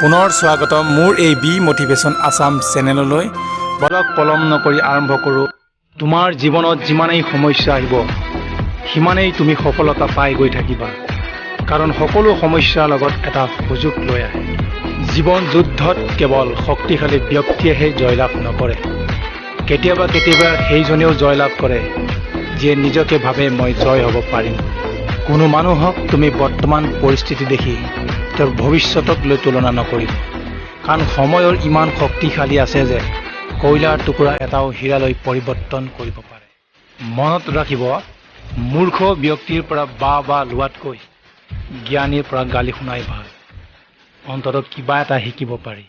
পুনৰ স্বাগতম মোৰ এই বি মটিভেশ্যন আসাম চেনেললৈ। বলক পলম নকৰি আৰম্ভ কৰোঁ। তোমাৰ জীৱনত যিমানেই সমস্যা আহিব সিমানেই তুমি সফলতা পাই গৈ থাকিবা, কাৰণ সকলো সমস্যাৰ লগত এটা সুযোগ লৈ আহে। জীৱন যুদ্ধত কেৱল শক্তিশালী ব্যক্তিয়েহে জয়লাভ নকৰে, কেতিয়াবা সেইজনেও জয়লাভ কৰে যিয়ে নিজকে ভাবে মই জয় হ'ব পাৰিম। কোনো মানুহক তুমি বৰ্তমান পৰিস্থিতি দেখি তেওঁৰ ভৱিষ্যতক লৈ তুলনা নকৰিব, কাৰণ সময়ৰ ইমান শক্তিশালী আছে যে কয়লাৰ টুকুৰা এটাও হীৰালৈ পৰিৱৰ্তন কৰিব পাৰে। মনত ৰাখিব, মূৰ্খ ব্যক্তিৰ পৰা বা লোৱাতকৈ জ্ঞানীৰ পৰা গালি শুনাই ভাল। অন্ততঃ কিবা এটা শিকিব পাৰি।